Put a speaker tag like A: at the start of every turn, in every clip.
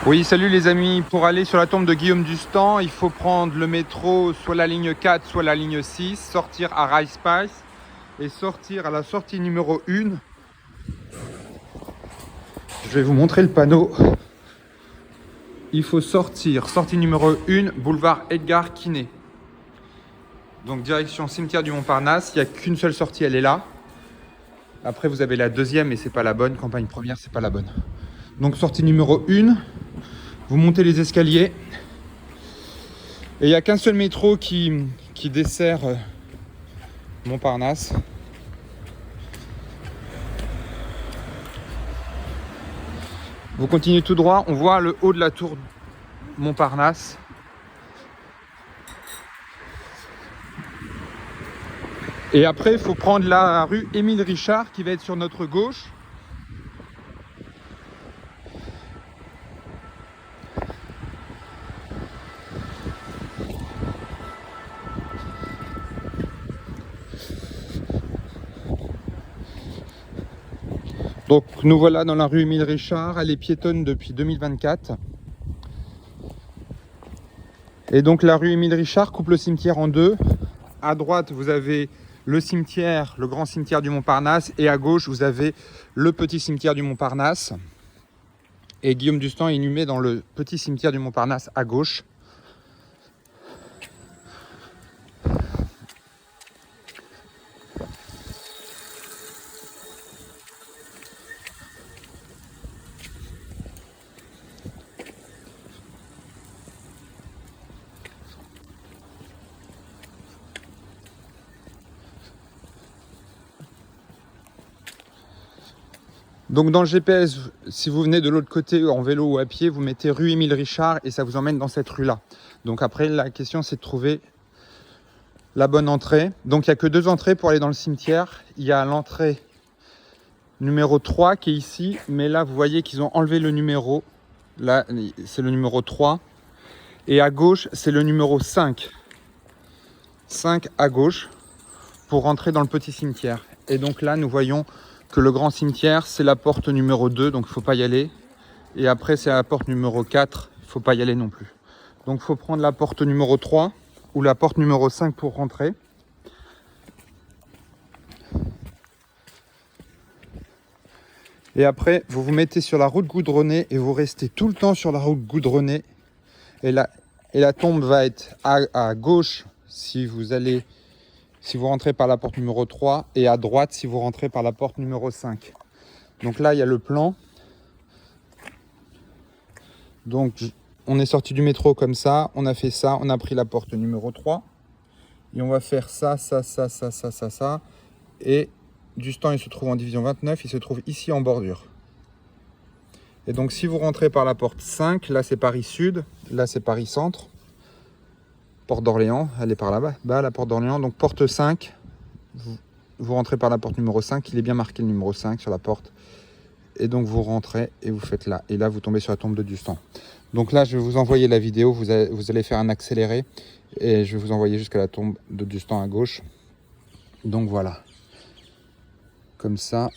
A: Oui, salut les amis. Pour aller sur la tombe de Guillaume Dustan, il faut prendre le métro, soit la ligne 4, soit la ligne 6, sortir à Rice Spice et sortir à la sortie numéro 1. Je vais vous montrer le panneau. Il faut sortir, sortie numéro 1, boulevard Edgar Quinet. Donc direction cimetière du Montparnasse, il n'y a qu'une seule sortie, elle est là. Après vous avez la deuxième et c'est pas la bonne, campagne première c'est pas la bonne. Donc sortie numéro 1, vous montez les escaliers. Et il n'y a qu'un seul métro qui dessert Montparnasse. Vous continuez tout droit, on voit le haut de la tour Montparnasse. Et après, il faut prendre la rue Émile Richard qui va être sur notre gauche. Donc nous voilà dans la rue Émile Richard, elle est piétonne depuis 2024. Et donc la rue Émile Richard coupe le cimetière en deux. À droite, vous avez le cimetière, le grand cimetière du Montparnasse, et à gauche, vous avez le petit cimetière du Montparnasse. Et Guillaume Dustan est inhumé dans le petit cimetière du Montparnasse à gauche. Donc dans le GPS, si vous venez de l'autre côté en vélo ou à pied, vous mettez rue Émile Richard et ça vous emmène dans cette rue-là. Donc après, la question c'est de trouver la bonne entrée. Donc il n'y a que deux entrées pour aller dans le cimetière. Il y a l'entrée numéro 3 qui est ici, mais là vous voyez qu'ils ont enlevé le numéro. Là c'est le numéro 3. Et à gauche c'est le numéro 5. 5 à gauche pour rentrer dans le petit cimetière. Et donc là nous voyons que le grand cimetière c'est la porte numéro 2, donc il ne faut pas y aller. Et après c'est la porte numéro 4, il ne faut pas y aller non plus. Donc il faut prendre la porte numéro 3 ou la porte numéro 5 pour rentrer. Et après vous vous mettez sur la route goudronnée et vous restez tout le temps sur la route goudronnée. Et la tombe va être à gauche si vous rentrez par la porte numéro 3 et à droite si vous rentrez par la porte numéro 5. Donc là il y a le plan. Donc on est sorti du métro comme ça, on a fait ça, on a pris la porte numéro 3 et on va faire ça. Et Dustan il se trouve en division 29, il se trouve ici en bordure. Et donc si vous rentrez par la porte 5, là c'est Paris Sud, là c'est Paris Centre. Porte d'Orléans, elle est par là-bas, la porte d'Orléans. Donc porte 5, vous rentrez par la porte numéro 5, il est bien marqué le numéro 5 sur la porte. Et donc vous rentrez et vous faites là. Et là vous tombez sur la tombe de Dustan. Donc là je vais vous envoyer la vidéo, vous allez faire un accéléré. Et je vais vous envoyer jusqu'à la tombe de Dustan à gauche. Donc voilà. Comme ça,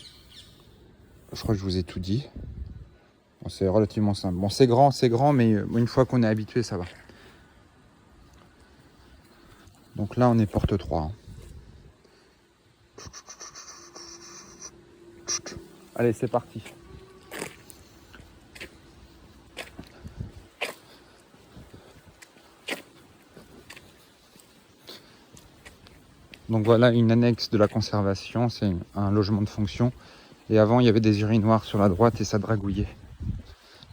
A: je crois que je vous ai tout dit. Bon, c'est relativement simple. Bon c'est grand, mais une fois qu'on est habitué ça va. Donc là on est porte 3. Allez c'est parti. Donc voilà une annexe de la conservation, c'est un logement de fonction. Et avant il y avait des urinoirs sur la droite et ça dragouillait.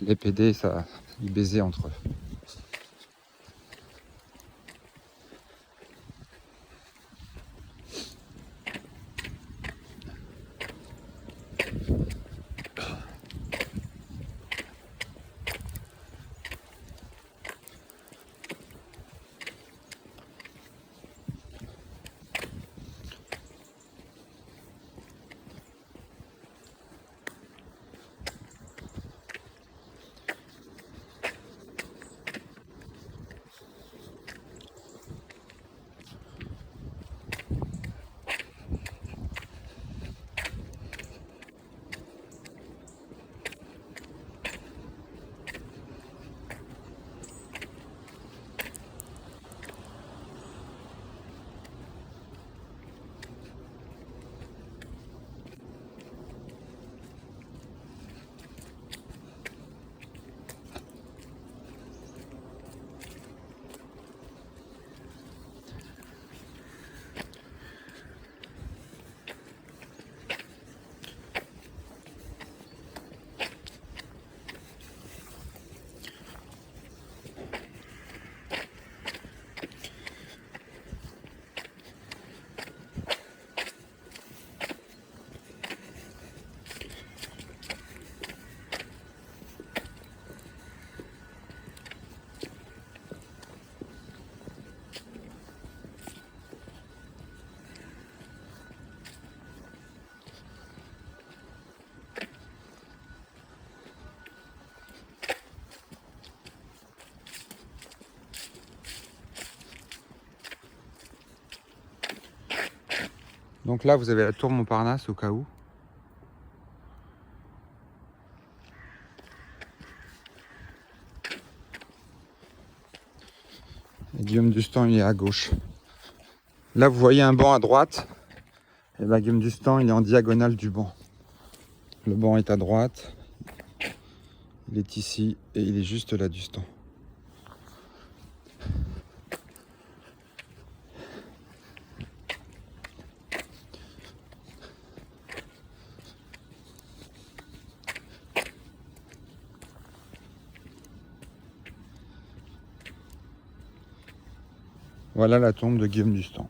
A: Les PD, ça, ils baisaient entre eux. Donc là, vous avez la tour Montparnasse au cas où. Et Guillaume d'Ustan, il est à gauche. Là, vous voyez un banc à droite. Et bien, Guillaume d'Ustan, il est en diagonale du banc. Le banc est à droite. Il est ici et il est juste là d'Ustan. Voilà la tombe de Guillaume d'Ustan.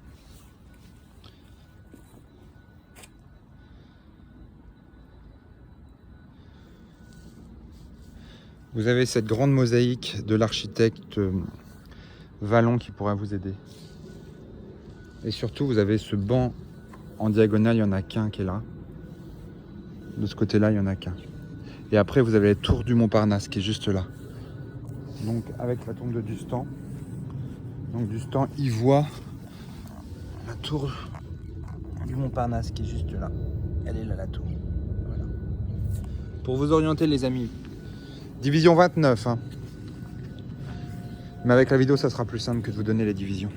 A: Vous avez cette grande mosaïque de l'architecte Vallon qui pourra vous aider. Et surtout, vous avez ce banc en diagonale, il n'y en a qu'un qui est là. De ce côté-là, il n'y en a qu'un. Et après, vous avez la tour du Montparnasse qui est juste là. Donc, avec la tombe de Dustan. Donc, Dustan, il voit la tour du Montparnasse qui est juste là. Elle est là, la tour. Voilà. Pour vous orienter, les amis, division 29. Hein. Mais avec la vidéo, ça sera plus simple que de vous donner les divisions.